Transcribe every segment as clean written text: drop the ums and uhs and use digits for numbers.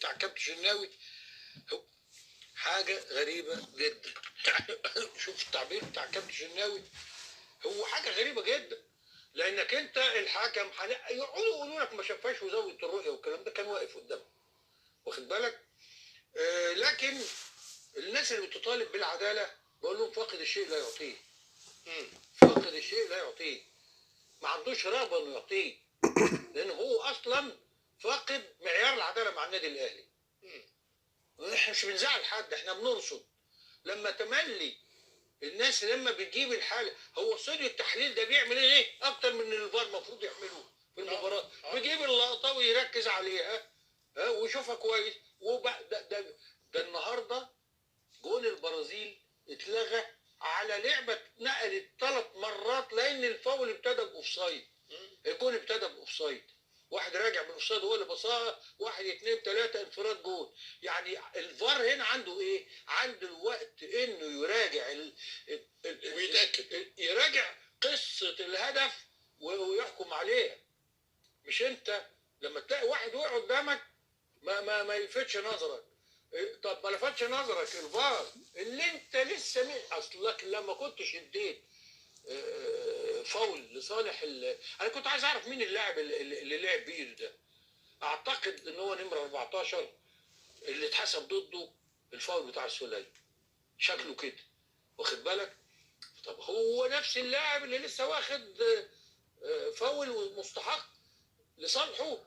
بتاع كابتن شناوي حاجه غريبه جدا. شوف التعبير بتاع كابتن شناوي، هو حاجه غريبه جدا، لانك انت الحكم يقعدوا يقولوا لك ما شافهاش وزاويه الرؤيه والكلام ده، كان واقف قدامه، واخد بالك؟ لكن الناس اللي بتطالب بالعداله بقول لهم فاقد الشيء لا يعطيه. فاقد الشيء لا يعطيه، ما عندوش رغبه انه يعطيه، لان هو اصلا فاقد معيار العداله مع النادي الاهلي. احنا مش بنزعل حد، احنا بنرصد لما تملي الناس لما بتجيب الحاله. هو استوديو التحليل ده بيعمل ايه اكتر من الفار المفروض يعمله في المباراه؟ بيجيب اللقطه ويركز عليها ويشوفها كويس. ده النهارده جون البرازيل اتلغى على لعبه اتنقلت 3 مرات لان الفاول ابتدى باوفسايد. الجون ابتدى باوفسايد، واحد راجع من الاوفسايد هو اللي بصاها، 1 2 3 انفراد جون. يعني الفار هنا عنده ايه؟ عنده الوقت انه يراجع ويتاكد، يراجع قصه الهدف ويحكم عليها. مش انت لما تلاقي واحد وقع قدامك ما يلفتش نظرك. طب ما لفتش نظرك الفار اللي انت لسه اصلك لما كنت شديت فاول لصالح انا كنت عايز اعرف مين اللاعب اللي لعب بيه ده. اعتقد ان هو نمره 14 اللي اتحسب ضده الفاول بتاع السوليه، شكله كده، واخد بالك؟ طب هو نفس اللاعب اللي لسه واخد فاول مستحق لصالحه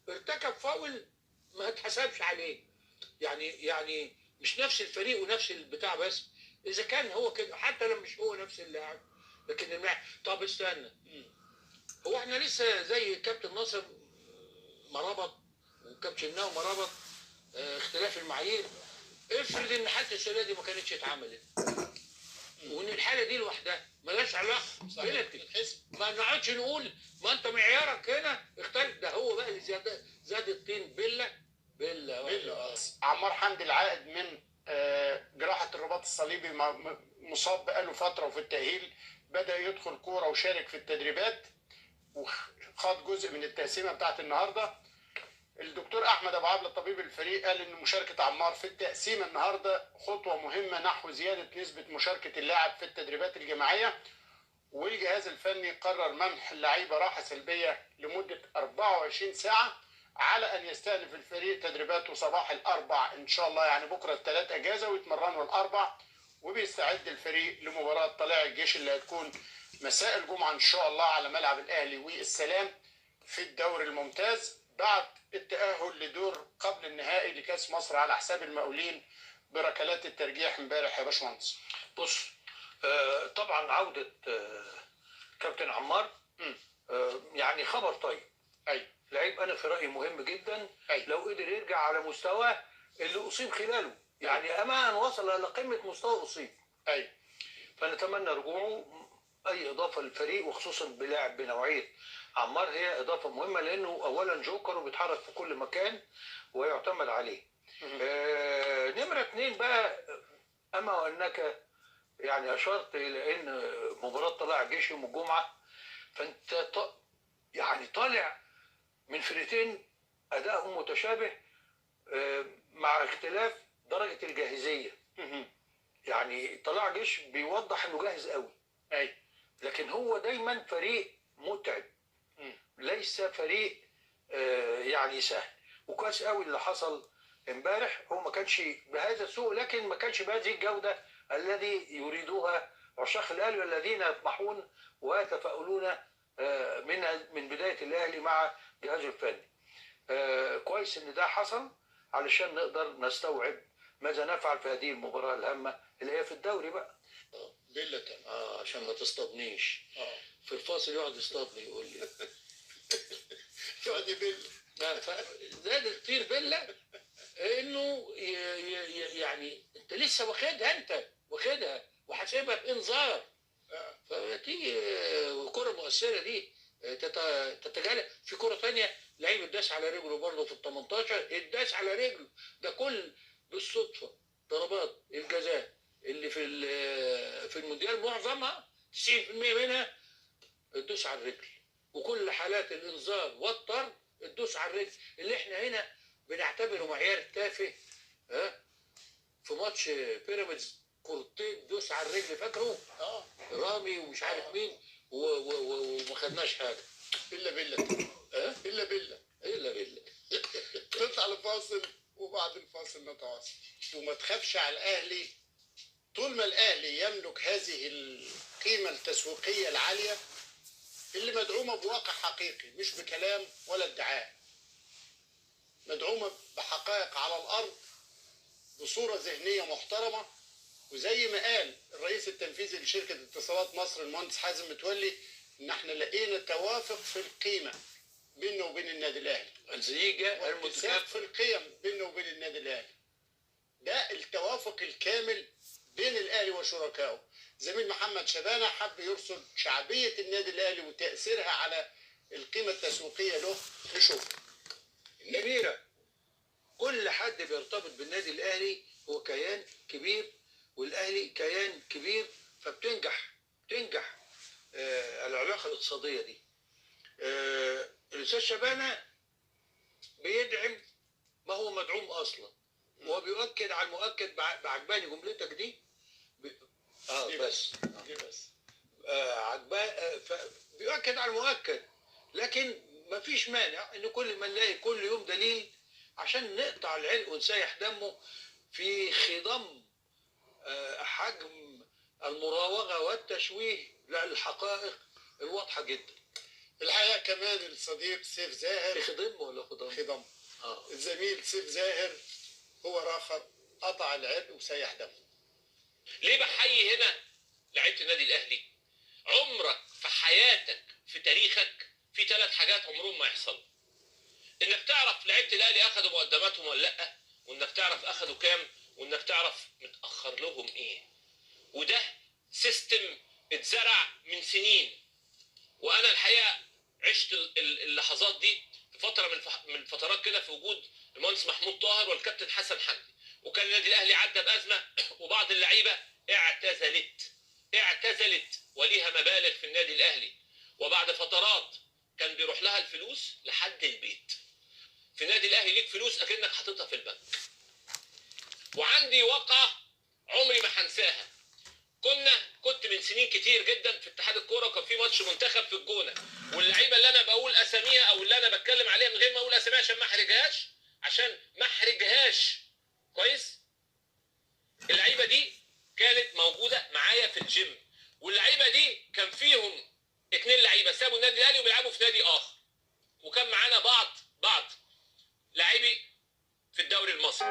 ارتكب فاول ما اتحسبش عليه. يعني مش نفس الفريق ونفس البتاع، بس اذا كان هو كده حتى لو مش هو نفس اللاعب لكن طب استنى، هو احنا لسه زي كابتن ناصر ما ربط وكابتن شناوي ما ربط اختلاف المعايير. افرض ان حتى السنه دي ما كانتش اتعملت وان الحاله دي لوحدها مالهاش علاقه ما نقعدش نقول ما انت معيارك هنا اختلف. ده هو بقى اللي زاد الطين بله. عمار حمدي العائد من جراحه الرباط الصليبي، مصاب بقاله فتره وفي التاهيل، بدا يدخل كوره وشارك في التدريبات وخد جزء من التقسيمه بتاعت النهارده. الدكتور احمد ابو عبله طبيب الفريق قال ان مشاركه عمار في التقسيم النهارده خطوه مهمه نحو زياده نسبه مشاركه اللاعب في التدريبات الجماعيه، والجهاز الفني قرر منح اللعيبه راحه سلبيه لمده 24 ساعه على ان يستأنف الفريق تدريباته صباح الاربع ان شاء الله، يعني بكره الثلاث اجازه ويتمرنوا الاربع، وبيستعد الفريق لمباراه طلائع الجيش اللي هتكون مساء الجمعه ان شاء الله على ملعب الاهلي والسلام في الدوري الممتاز، بعد التأهل لدور قبل النهائي لكأس مصر على حساب المقاولين بركلات الترجيح امبارح يا باشمهندس. بص طبعا عودة كابتن عمار يعني خبر طيب. ايوه لعيب انا في رأيي مهم جدا. أيوة. لو قدر يرجع على مستواه اللي اصيب خلاله، يعني امان وصل الى قمة مستوى اصيب. ايوه فنتمنى رجوعه. اي اضافة للفريق وخصوصا بلاعب بنوعية عمار هي اضافة مهمة، لانه اولا جوكر وبيتحرك في كل مكان ويعتمد عليه. نمرة 2 بقى، اما وانك يعني اشرت الى ان مباراة طلائع الجيش يوم الجمعة، فانت يعني طالع من فرقتين ادائهم متشابه مع اختلاف درجة الجاهزية. يعني طلائع الجيش بيوضح انه جاهز قوي، ايوه، لكن هو دايما فريق متعب، ليس فريق يعني سهل. وكويس قوي اللي حصل امبارح، هو ما كانش بهذا السوء لكن ما كانش بهذه الجودة الذي يريدوها عشاق الاهلي والذين يطمحون ويتفاؤلون من بداية الاهلي مع جهازه الفني. كويس ان ده حصل علشان نقدر نستوعب ماذا نفعل في هذه المباراة الهامة اللي هي في الدوري بقى. بيلا عشان ما تصطادنيش. في الفاصل يقعد يصطادني يقول لي يقعد يبل. زاد الطير بله انه يعني انت لسه واخدها وحاسبها بانذار، فتيجي كرة مؤثرة دي تتجلى في كرة ثانية. لعيب اتداس على رجله برضه في ال 18 اتداس على رجله. ده كل بالصدفة ضربات الجزاء اللي في المونديال معظمها 90% منها الدوس على الرجل، وكل حالات الانذار والطرد الدوس على الرجل. اللي احنا هنا بنعتبره معيار تافه. ها، في ماتش بيراميدز كورتين دوس على الرجل، فاكره؟ رامي ومش عارف مين، وما خدناش حاجه. الا بالله. الا بالله. الا بالله. نطلع لفاصل وبعد الفاصل نتواصل. وما تخافش على الاهلي طول ما الاهلي يملك هذه القيمه التسويقيه العاليه اللي مدعومه بواقع حقيقي، مش بكلام ولا ادعاء، مدعومه بحقائق على الارض، بصوره ذهنيه محترمه. وزي ما قال الرئيس التنفيذي لشركه اتصالات مصر المهندس حازم متولي، ان احنا لقينا توافق في القيمه بيننا وبين النادي الاهلي، الزيجه المتكافئ في القيم بيننا وبين النادي الاهلي. ده التوافق الكامل بين الاهلي وشركائه. زميل محمد شبانه حب يرصد شعبيه النادي الاهلي وتاثيرها على القيمه التسويقيه له. نشوف. كبيره. كل حد بيرتبط بالنادي الاهلي هو كيان كبير، والاهلي كيان كبير، فبتنجح العلاقه الاقتصاديه دي. الاستاذ شبانه بيدعم ما هو مدعوم اصلا، وهو بيؤكد على المؤكد. بعجباني جملتك دي. بيؤكد على المؤكد، لكن ما فيش مانع ان كل ما نلاقي كل يوم دليل عشان نقطع العرق ونسيح دمه في خضم حجم المراوغه والتشويه للحقائق الواضحه جدا. الحقيقه كمان الصديق سيف زاهر خضم ولا خضم؟ الزميل سيف زاهر هو راخر قطع العرق وسيح دمه. ليه بحيي هنا لعيبه النادي الاهلي؟ عمرك في حياتك في تاريخك في 3 حاجات عمرهم ما يحصلوا: انك تعرف لعيبه الاهلي اخذوا مقدماتهم ولا لا، وانك تعرف اخذوا كام، وانك تعرف متاخر لهم ايه. وده سيستم اتزرع من سنين، وانا الحقيقه عشت اللحظات دي في فتره من الفترات كده في وجود المهندس محمود طاهر والكابتن حسن حمدي. وكان النادي الاهلي عدى بازمه وبعض اللعيبه اعتزلت وليها مبالغ في النادي الاهلي، وبعد فترات كان بيروح لها الفلوس لحد البيت. في النادي الاهلي ليك فلوس اكنك حاططها في البنك. وعندي واقعه عمري ما هنساها. كنت من سنين كتير جدا في اتحاد الكوره، وكان في ماتش منتخب في الجونه، واللعيبه اللي انا بقول اساميها او اللي انا بتكلم عليها من غير ما اقول اساميها عشان ما احرجهاش كويس. اللعيبه دي كانت موجوده معايا في الجيم، واللعيبه دي كان فيهم 2 لعيبه سابوا النادي الاهلي وبيلعبوا في نادي اخر، وكان معانا بعض لاعبي في الدوري المصري.